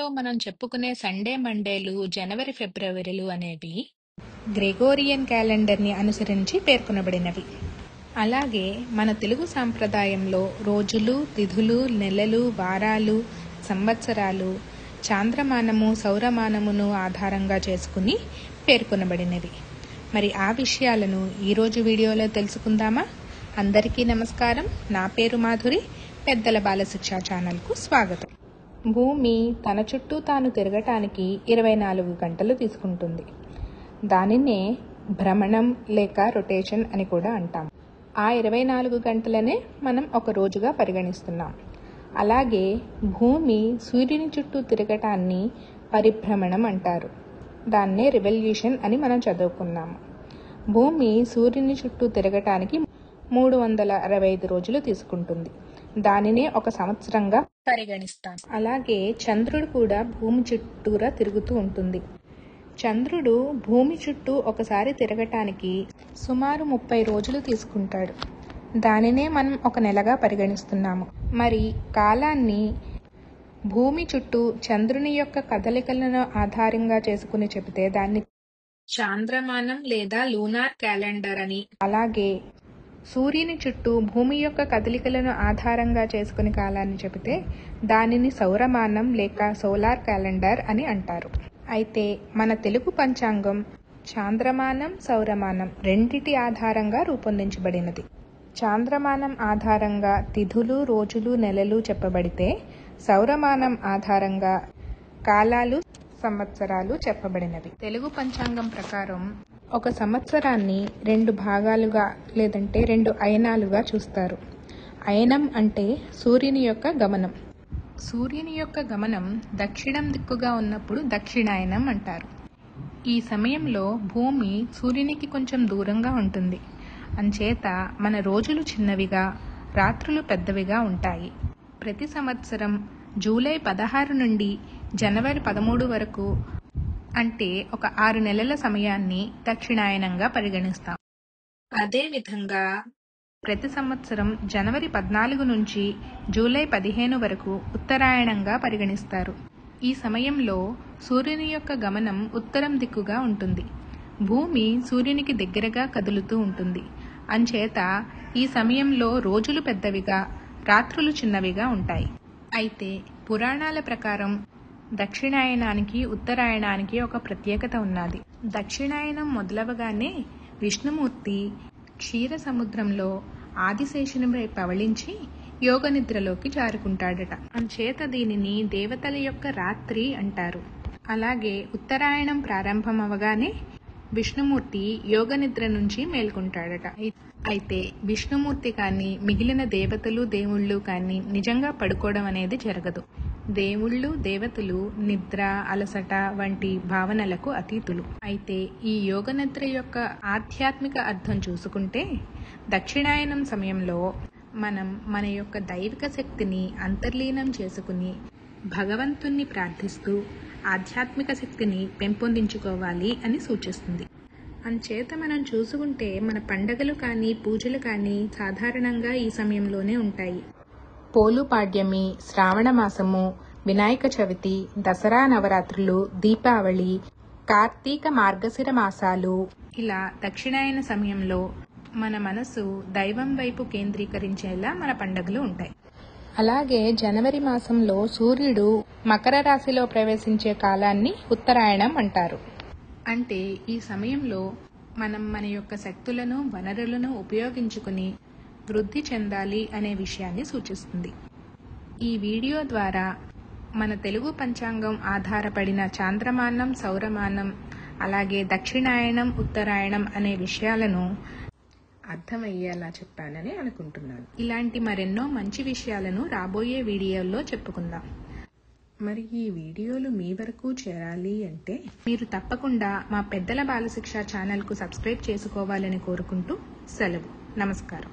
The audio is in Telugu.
వీడియోలో మనం చెప్పుకునే సండే మండేలు, జనవరి, ఫిబ్రవరిలు అనేవి గ్రెగోరియన్ క్యాలెండర్ని అనుసరించి పేర్కొనబడినవి. అలాగే మన తెలుగు సాంప్రదాయంలో రోజులు, తిథులు, నెలలు, వారాలు, సంవత్సరాలు చాంద్రమానము, సౌరమానమును ఆధారంగా చేసుకుని పేర్కొనబడినవి. మరి ఆ విషయాలను ఈరోజు వీడియోలో తెలుసుకుందామా? అందరికీ నమస్కారం. నా పేరు మాధురి. పెద్దల బాలశిక్ష ఛానల్కు స్వాగతం. భూమి తన చుట్టూ తాను తిరగటానికి 24 గంటలు తీసుకుంటుంది. దానినే భ్రమణం లేక రొటేషన్ అని కూడా అంటాం. ఆ 24 గంటలనే మనం ఒక రోజుగా పరిగణిస్తున్నాం. అలాగే భూమి సూర్యుని చుట్టూ తిరగటాన్ని పరిభ్రమణం అంటారు. దాన్నే రివల్యూషన్ అని మనం చదువుకున్నాము. భూమి సూర్యుని చుట్టూ తిరగటానికి 365 రోజులు తీసుకుంటుంది. దానినే ఒక సంవత్సరంగా పరిగణిస్తాం. అలాగే చంద్రుడు కూడా భూమి చుట్టూరా తిరుగుతూ ఉంటుంది. చంద్రుడు భూమి చుట్టూ ఒకసారి తిరగటానికి సుమారు 30 రోజులు తీసుకుంటాడు. దానినే మనం ఒక నెలగా పరిగణిస్తున్నాము. మరి కాలాన్ని భూమి చుట్టూ చంద్రుని యొక్క కదలికలను ఆధారంగా చేసుకుని చెబితే దాన్ని చాంద్రమానం లేదా లూనార్ క్యాలెండర్ అని, అలాగే సూర్యుని చుట్టూ భూమి యొక్క కదలికలను ఆధారంగా చేసుకుని కాలాన్ని చెబితే దానిని సౌరమానం లేక సోలార్ క్యాలెండర్ అని అంటారు. అయితే మన తెలుగు పంచాంగం చాంద్రమానం, సౌరమానం రెండిటి ఆధారంగా రూపొందించబడినది. చాంద్రమానం ఆధారంగా తిథులు, రోజులు, నెలలు చెప్పబడితే సౌరమానం ఆధారంగా కాలాలు, సంవత్సరాలు చెప్పబడినవి. తెలుగు పంచాంగం ప్రకారం ఒక సంవత్సరాన్ని 2 భాగాలుగా లేదంటే 2 అయనాలుగా చూస్తారు. అయనం అంటే సూర్యుని యొక్క గమనం. సూర్యుని యొక్క గమనం దక్షిణం దిక్కుగా ఉన్నప్పుడు దక్షిణాయనం అంటారు. ఈ సమయంలో భూమి సూర్యునికి కొంచెం దూరంగా ఉంటుంది. అంచేత మన రోజులు చిన్నవిగా, రాత్రులు పెద్దవిగా ఉంటాయి. ప్రతి సంవత్సరం జూలై 16 నుండి జనవరి 13 వరకు అంటే ఒక 6 నెలల సమయాన్ని దక్షిణాయనంగా పరిగణిస్తాం. అదేవిధంగా ప్రతి సంవత్సరం జనవరి 14 నుంచి జూలై 15 వరకు ఉత్తరాయణంగా పరిగణిస్తారు. ఈ సమయంలో సూర్యుని యొక్క గమనం ఉత్తరం దిక్కుగా ఉంటుంది. భూమి సూర్యునికి దగ్గరగా కదులుతూ ఉంటుంది. అంచేత ఈ సమయంలో రోజులు పెద్దవిగా, రాత్రులు చిన్నవిగా ఉంటాయి. అయితే పురాణాల ప్రకారం దక్షిణాయనానికి, ఉత్తరాయణానికి ఒక ప్రత్యేకత ఉన్నది. దక్షిణాయనం మొదలవగానే విష్ణుమూర్తి క్షీర సముద్రంలో ఆదిశేషునిపై పవళించి యోగ నిద్రలోకి జారుకుంటాడట. అంచేత దీనిని దేవతల యొక్క రాత్రి అంటారు. అలాగే ఉత్తరాయణం ప్రారంభం అవగానే విష్ణుమూర్తి యోగ నిద్ర నుంచి మేల్కొంటాడట. అయితే విష్ణుమూర్తి కానీ మిగిలిన దేవతలు, దేవుళ్ళు కానీ నిజంగా పడుకోవడం అనేది జరగదు. దేవుళ్ళు, దేవతలు నిద్ర, అలసట వంటి భావనలకు అతీతులు. అయితే ఈ యోగ నిద్ర యొక్క ఆధ్యాత్మిక అర్థం చూసుకుంటే దక్షిణాయనం సమయంలో మనం మన యొక్క దైవిక శక్తిని అంతర్లీనం చేసుకుని భగవంతుణ్ణి ప్రార్థిస్తూ ఆధ్యాత్మిక శక్తిని పెంపొందించుకోవాలి అని సూచిస్తుంది. అంచేత మనం చూసుకుంటే మన పండగలు కానీ, పూజలు కానీ సాధారణంగా ఈ సమయంలోనే ఉంటాయి. పోలుపాడ్యమి, శ్రావణ మాసము, వినాయక చవితి, దసరా నవరాత్రులు, దీపావళి, కార్తీక మార్గశిర మాసాలు ఇలా దక్షిణాయన సమయంలో మన మనసు దైవం వైపు కేంద్రీకరించేలా మన పండుగలు ఉంటాయి. అలాగే జనవరి మాసంలో సూర్యుడు మకర రాశిలో ప్రవేశించే కాలాన్ని ఉత్తరాయణం అంటారు. అంటే ఈ సమయంలో మనం మన యొక్క శక్తులను, వనరులను ఉపయోగించుకుని వృద్ధి చెందాలి అనే విషయాన్ని సూచిస్తుంది. ఈ వీడియో ద్వారా మన తెలుగు పంచాంగం ఆధారపడిన చాంద్రమానం, సౌరమానం, అలాగే దక్షిణాయనం, ఉత్తరాయణం అనే విషయాలను అర్థమయ్యేలా చెప్పానని అనుకుంటున్నాను. ఇలాంటి మరెన్నో మంచి విషయాలను రాబోయే వీడియోల్లో చెప్పుకుందాం. మరి ఈ వీడియోలు మీ వరకు చేరాలి అంటే మీరు తప్పకుండా మా పెద్దల బాలశిక్ష ఛానల్కు సబ్స్క్రైబ్ చేసుకోవాలని కోరుకుంటూ సెలవు. నమస్కారం.